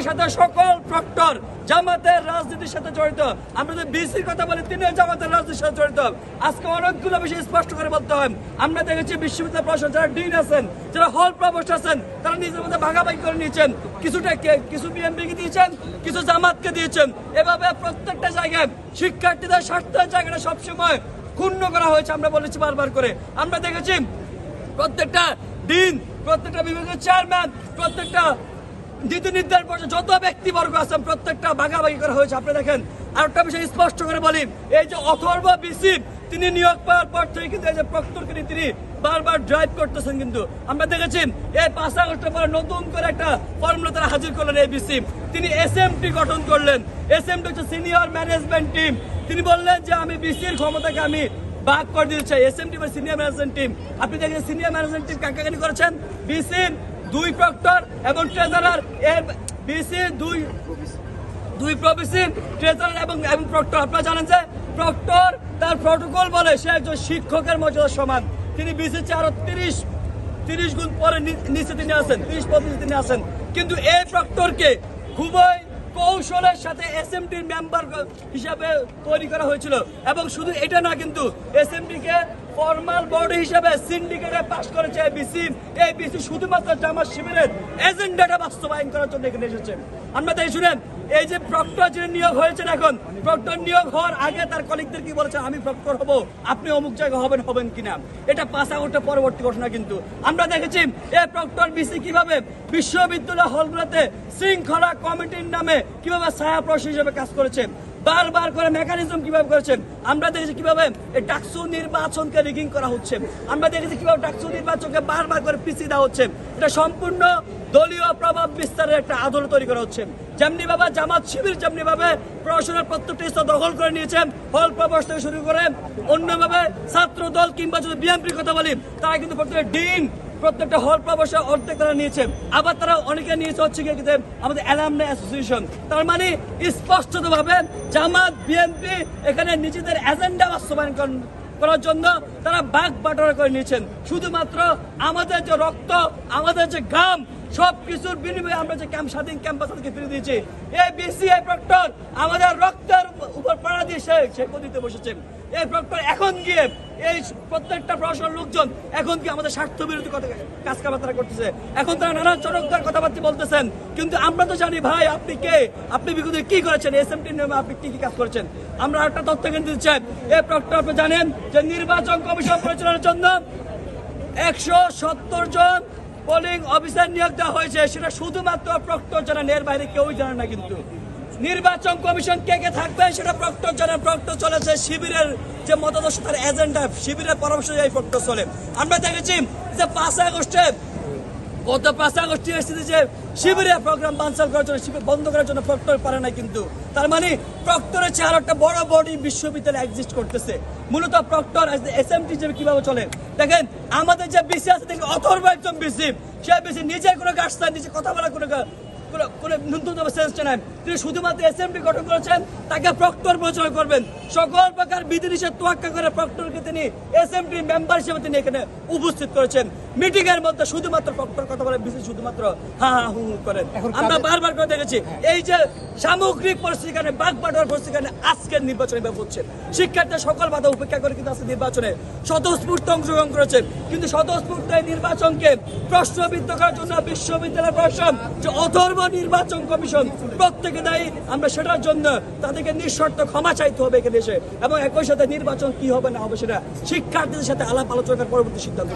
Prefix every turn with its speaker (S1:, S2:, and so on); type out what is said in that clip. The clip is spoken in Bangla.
S1: একই সাথে সকল প্রক্টর জামাতের রাজনীতির সাথে জড়িত। আমরা যদি বিসির কথা বলি, তিনিও জামাতের রাজনীতির সাথে জড়িত। আজকে অনেকগুলো বিষয় স্পষ্ট করে বলতে হয়। আমরা দেখেছি বিশ্ববিদ্যালয় প্রশাসন যারা ডিন আছেন, যারা হল প্রভোস্ট আছেন, তারা নিজের মধ্যে ভাগাভাগি করে নিয়েছেন। কিছু বিএনপিকে দিয়েছেন, কিছু জামাতকে দিয়েছেন। এভাবে প্রত্যেকটা জায়গায় শিক্ষার্থীদের স্বার্থের জায়গাটা সবসময় ক্ষুণ্ণ করা হয়েছে। আমরা বলেছি বারবার করে। আমরা দেখেছি প্রত্যেকটা ডিন, প্রত্যেকটা বিভাগের চেয়ারম্যান, প্রত্যেকটা নীতি নির্ধারণ পর্যন্ত যত ব্যক্তিবর্গ আছেন প্রত্যেকটা ভাগাভাগি করা হয়েছে। আপনি দেখেন, আর একটা বিষয় স্পষ্ট করে বলি, এই যে অথর্ব বিসি তিনি নিয়োগ পাওয়ার পর থেকে কিন্তু এই যে প্রক্টরকে তিনি বারবার ড্রাইভ করতেছেন। কিন্তু আমরা দেখেছি এই 5 আগস্টের পরে নতুন করে একটা ফর্মুলা তারা হাজির করলেন এই বিসি। তিনি এসএমটি গঠন করলেন। এসএমটি হচ্ছে সিনিয়র ম্যানেজমেন্ট টিম। তিনি বললেন যে আমি বিসির ক্ষমতাকে আমি ভাগ করে দিতে চাই। এসএমটি বা সিনিয়র ম্যানেজমেন্ট টিম। আপনি দেখেন সিনিয়র ম্যানেজমেন্ট টিম কাকাকানি করেছেন। বিসির 2 প্রক্টর এবং ট্রেজারার, বিসির 2 প্রভিসি, ট্রেজারার এবং প্রক্টর। আপনারা জানেন যে প্রক্টর তার প্রটোকল বলে সে একজন শিক্ষকের মর্যাদার সমান। তিনি বিসির চেয়ে আরো 30 গুণ পরে নিচে তিনি আছেন, 30-35 তিনি আছেন। কিন্তু এই প্রক্টরকে খুবই কৌশলের সাথে এসএমটির মেম্বার হিসাবে তৈরি করা হয়েছিল। এবং শুধু এটা না, কিন্তু এসএমটিকে ফর্মাল বোর্ড হিসেবে সিন্ডিকেটে পাস করেছে বিসি। এই বিসি শুধুমাত্র জামাত শিবিরের এজেন্ডাটা বাস্তবায়ন করার জন্য এখানে এসেছে। আমরা তাই শুনেন, এই যে প্রক্টর যিনি নিয়োগ হয়েছেন, এখন প্রক্টর নিয়োগ হওয়ার আগে তার কলিগদের কি বলেছেন, আমি প্রক্টর হব, আপনি অমুক জায়গায় হবেন কিনা। এটা 5 আগস্টের পরবর্তী ঘটনা। কিন্তু আমরা দেখেছি এই প্রক্টর বিসি কিভাবে বিশ্ববিদ্যালয় হলগুলোতে শৃঙ্খলা কমিটির নামে কিভাবে ছায়াপ্রশাসক হিসেবে কাজ করেছে, বারবার করে মেকানিজম কিভাবে করেছেন। আমরা দেখেছি কিভাবে এই ডাকসু নির্বাচনকে রিগিং করা হচ্ছে। আমরা দেখেছি কিভাবে ডাকসু নির্বাচনকে বারবার করে পিছিয়ে দেওয়া হচ্ছে। এটা সম্পূর্ণ দলীয় প্রভাব বিস্তারের একটা আদল তৈরি করা হচ্ছে। যেমনি ভাবে জামাত শিবির যেমনি ভাবে প্রশাসনের প্রত্যেকটা স্তর দখল করে নিয়েছেন, হল প্রবেশ থেকে শুরু করে অন্যভাবে ছাত্র দল কিংবা যদি বিএনপির কথা বলি, তারা কিন্তু প্রত্যেকটা ডিন, প্রত্যেকটা হল প্রবেশে অর্ধেক তারা নিয়েছে। আবার তারা অনেকে নিয়েছে হচ্ছে কি আমাদের অ্যালামনাই অ্যাসোসিয়েশন। তার মানে স্পষ্টত ভাবে জামাত বিএনপি এখানে নিজেদের এজেন্ডা বাস্তবায়ন করার জন্য তারা ভাগ বাটোয়ারা করে নিয়েছেন। শুধুমাত্র আমাদের যে রক্ত, আমাদের যে ঘাম, সবকিছুর বিনিময়ে আমরা যে স্বাধীন ক্যাম্পাস থেকে ফিরে দিয়েছি। এই বিসিআই প্রক্টর আমাদের রক্তের উপর পাড়া দিয়ে সে দিতে বসেছে। এই প্রক্টর এখন গিয়ে এই প্রত্যেকটা প্রশাসনের লোকজন এখন কি আমাদের স্বার্থ বিরোধী কাজ কারবার করতেছে। এখন তারা নানা চমৎকার কথাবার্তা বলতেছেন। কিন্তু আমরা তো জানি ভাই, আপনি কে, আপনি বিগত কি করেছেন, এসএমটির নামে আপনি কি কাজ করেছেন। আমরা একটা তথ্য কিন্তু দিতে চাই। এই প্রক্টর আপনি জানেন যে নির্বাচন কমিশন পরিচালনার জন্য 170 জন পোলিং অফিসার নিয়োগ দেওয়া হয়েছে। সেটা শুধুমাত্র প্রক্টর জানেন, এর বাইরে কেউই জানে না। কিন্তু নির্বাচন কমিশন কে কে থাকবে সেটা প্রক্টর জানেন। প্রক্টর চলেছে শিবিরের যে মতাদর্শ, তার এজেন্ডা, শিবিরের পরামর্শ এই প্রক্টর চলে। আমরা দেখেছি যে 5 আগস্টে গত 5 আগস্ট যে শিবিরের প্রোগ্রাম বানচাল করার জন্য, শিবির বন্ধ করার জন্য প্রক্টর পারে না। কিন্তু তার মানে প্রক্টরের চেহারা একটা বড় বডি বিশ্ববিদ্যালয়ে এক্সিস্ট করতেছে। মূলত প্রক্টর এসএমটি হিসেবে কিভাবে চলে দেখেন। আমাদের যে বিসি আছে, দেখেন অথর্ব একজন বিসি, সে বিসি নিজের কোনো গাছ নাই, নিজে কথা বলা কোনো ন্যূনতম সেন্স নাই। তিনি শুধুমাত্র এসএমটি গঠন করেছেন, তাকে প্রক্টর পরিচয় করবেন। সকল প্রকার বিধিনিষেধ তোয়াক্কা করে প্রক্টরকে তিনি এসএমটি মেম্বার হিসেবে তিনি এখানে উপস্থিত করেছেন। মিটিং এর মধ্যে শুধুমাত্র প্রক্টর কথা বলে, বিসি শুধুমাত্র হা হা হু হু করেন। আমরা বারবার করে দেখেছি এই যে সামগ্রিক পরিস্থিতি কারণে, বাগ বাটোয়ার পরিস্থিতি কারণে আজকের নির্বাচনে হচ্ছেন। শিক্ষার্থীরা সকল বাধা উপেক্ষা করে কিন্তু আজকে নির্বাচনে স্বতঃস্ফূর্ত অংশগ্রহণ করেছেন। কিন্তু স্বতঃস্ফূর্ত এই নির্বাচনকে প্রশ্নবিদ্ধ করার জন্য বিশ্ববিদ্যালয় প্রশাসন যে অথর্ব নির্বাচন কমিশন প্রত্যেকে দায়ী। আমরা সেটার জন্য তাদেরকে নিঃশর্ত ক্ষমা চাইতে হবে এখানে এসে, এবং একই সাথে নির্বাচন কি হবে না হবে সেটা শিক্ষার্থীদের সাথে আলাপ আলোচনার পরবর্তী সিদ্ধান্ত।